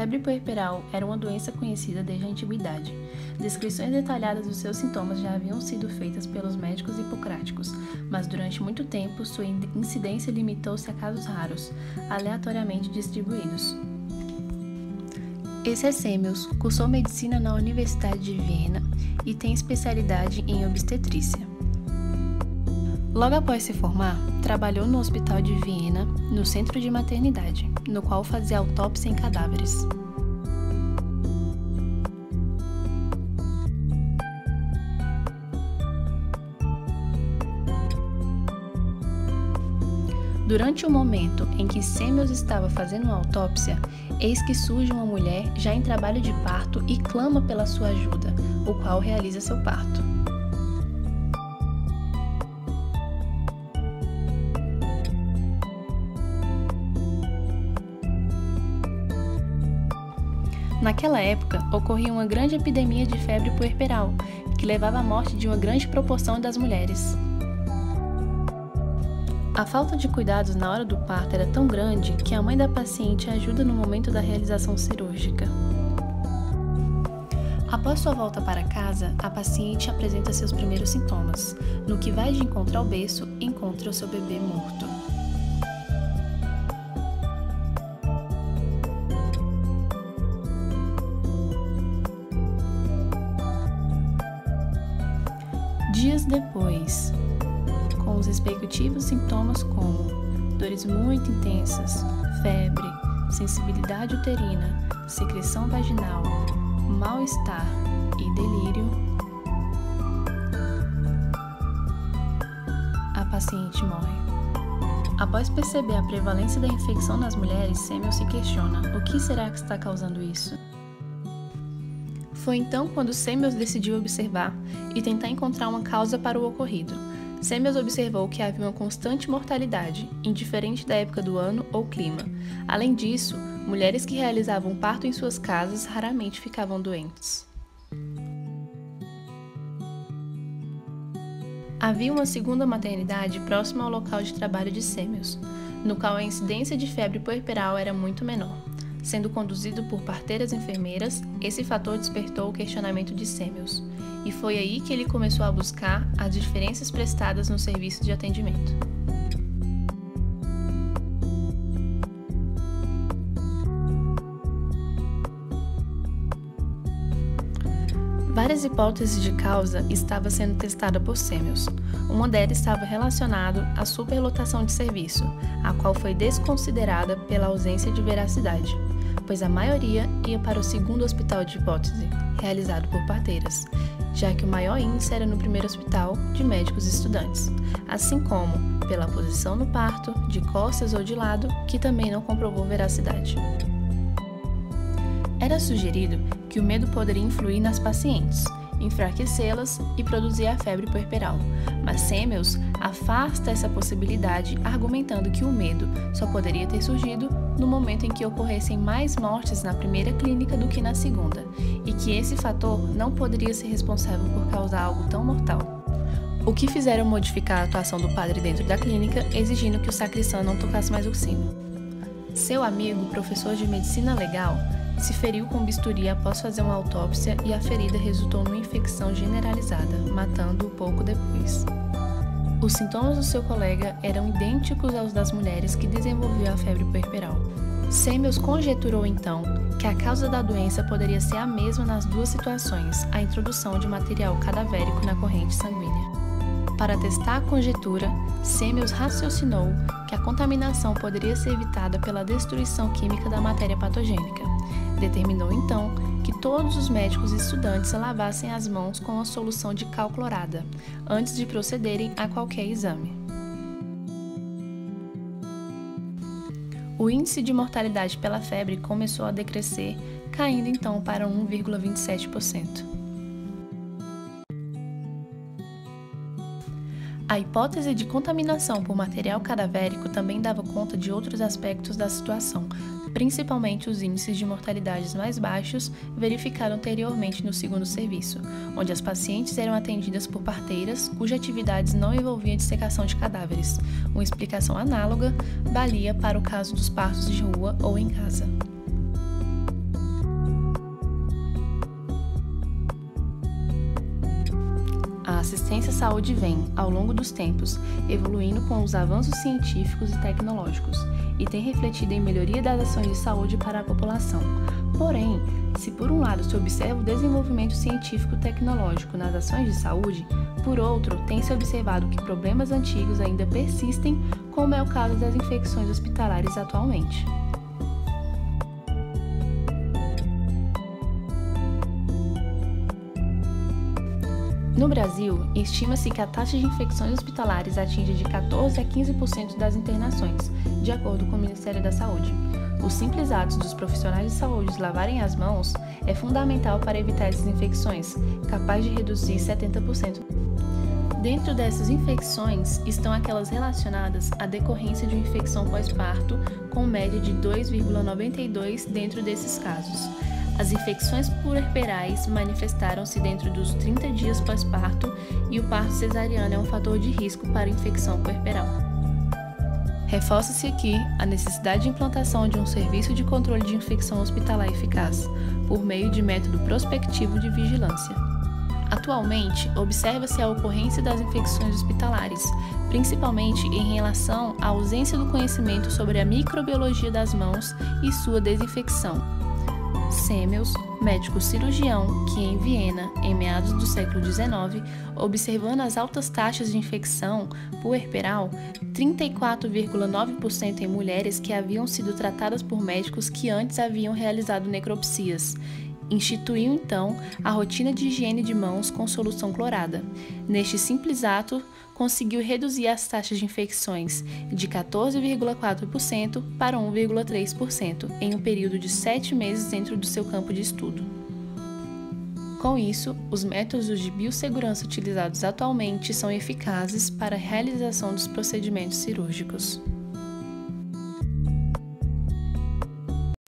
febre puerperal era uma doença conhecida desde a antiguidade. Descrições detalhadas dos seus sintomas já haviam sido feitas pelos médicos hipocráticos, mas durante muito tempo sua incidência limitou-se a casos raros, aleatoriamente distribuídos. Esse é Semmelweis, cursou medicina na Universidade de Viena e tem especialidade em obstetrícia. Logo após se formar, trabalhou no Hospital de Viena, no Centro de Maternidade, no qual fazia autópsia em cadáveres. Durante o momento em que Semmelweis estava fazendo uma autópsia, eis que surge uma mulher já em trabalho de parto e clama pela sua ajuda, o qual realiza seu parto. Naquela época, ocorria uma grande epidemia de febre puerperal, que levava à morte de uma grande proporção das mulheres. A falta de cuidados na hora do parto era tão grande que a mãe da paciente ajuda no momento da realização cirúrgica. Após sua volta para casa, a paciente apresenta seus primeiros sintomas. No que vai de encontro ao berço, encontra o seu bebê morto. Dias depois, com os respectivos sintomas como dores muito intensas, febre, sensibilidade uterina, secreção vaginal, mal-estar e delírio, a paciente morre. Após perceber a prevalência da infecção nas mulheres, Semmelweis se questiona: o que será que está causando isso? Foi então quando Semmelweis decidiu observar e tentar encontrar uma causa para o ocorrido. Semmelweis observou que havia uma constante mortalidade, indiferente da época do ano ou clima. Além disso, mulheres que realizavam parto em suas casas raramente ficavam doentes. Havia uma segunda maternidade próxima ao local de trabalho de Semmelweis, no qual a incidência de febre puerperal era muito menor. Sendo conduzido por parteiras enfermeiras, esse fator despertou o questionamento de Semmelweis, e foi aí que ele começou a buscar as diferenças prestadas no serviço de atendimento. Várias hipóteses de causa estavam sendo testadas por Semmelweis. Uma delas estava relacionada à superlotação de serviço, a qual foi desconsiderada pela ausência de veracidade, pois a maioria ia para o segundo hospital de hipótese, realizado por parteiras, já que o maior índice era no primeiro hospital de médicos estudantes, assim como pela posição no parto, de costas ou de lado, que também não comprovou veracidade. Era sugerido que o medo poderia influir nas pacientes, enfraquecê-las e produzir a febre puerperal, mas Semmelweis afasta essa possibilidade, argumentando que o medo só poderia ter surgido no momento em que ocorressem mais mortes na primeira clínica do que na segunda, e que esse fator não poderia ser responsável por causar algo tão mortal. O que fizeram modificar a atuação do padre dentro da clínica, exigindo que o sacristão não tocasse mais o sino. Seu amigo, professor de medicina legal, se feriu com bisturi após fazer uma autópsia e a ferida resultou numa infecção generalizada, matando-o pouco depois. Os sintomas do seu colega eram idênticos aos das mulheres que desenvolviam a febre puerperal. Semmelweis conjeturou então que a causa da doença poderia ser a mesma nas duas situações, a introdução de material cadavérico na corrente sanguínea. Para testar a conjetura, Semmelweis raciocinou que a contaminação poderia ser evitada pela destruição química da matéria patogênica. Determinou então que todos os médicos e estudantes lavassem as mãos com a solução de cal clorada, antes de procederem a qualquer exame. O índice de mortalidade pela febre começou a decrescer, caindo então para 1,27%. A hipótese de contaminação por material cadavérico também dava conta de outros aspectos da situação, principalmente os índices de mortalidades mais baixos verificados anteriormente no segundo serviço, onde as pacientes eram atendidas por parteiras cuja atividades não envolviam dissecação de cadáveres. Uma explicação análoga valia para o caso dos partos de rua ou em casa. assistência à saúde vem, ao longo dos tempos, evoluindo com os avanços científicos e tecnológicos e tem refletido em melhoria das ações de saúde para a população. Porém, se por um lado se observa o desenvolvimento científico-tecnológico nas ações de saúde, por outro, tem-se observado que problemas antigos ainda persistem, como é o caso das infecções hospitalares atualmente. No Brasil, estima-se que a taxa de infecções hospitalares atinge de 14% a 15% das internações, de acordo com o Ministério da Saúde. O simples ato dos profissionais de saúde lavarem as mãos é fundamental para evitar essas infecções, capaz de reduzir 70%. Dentro dessas infecções estão aquelas relacionadas à decorrência de uma infecção pós-parto, com média de 2,92 dentro desses casos. As infecções puerperais manifestaram-se dentro dos 30 dias pós-parto e o parto cesariano é um fator de risco para a infecção puerperal. Reforça-se aqui a necessidade de implantação de um serviço de controle de infecção hospitalar eficaz, por meio de método prospectivo de vigilância. Atualmente, observa-se a ocorrência das infecções hospitalares, principalmente em relação à ausência do conhecimento sobre a microbiologia das mãos e sua desinfecção. Semels, médico cirurgião, que em Viena, em meados do século XIX, observando as altas taxas de infecção puerperal, 34,9% em mulheres que haviam sido tratadas por médicos que antes haviam realizado necropsias, instituiu então a rotina de higiene de mãos com solução clorada. Neste simples ato, conseguiu reduzir as taxas de infecções de 14,4% para 1,3% em um período de 7 meses dentro do seu campo de estudo. Com isso, os métodos de biossegurança utilizados atualmente são eficazes para a realização dos procedimentos cirúrgicos.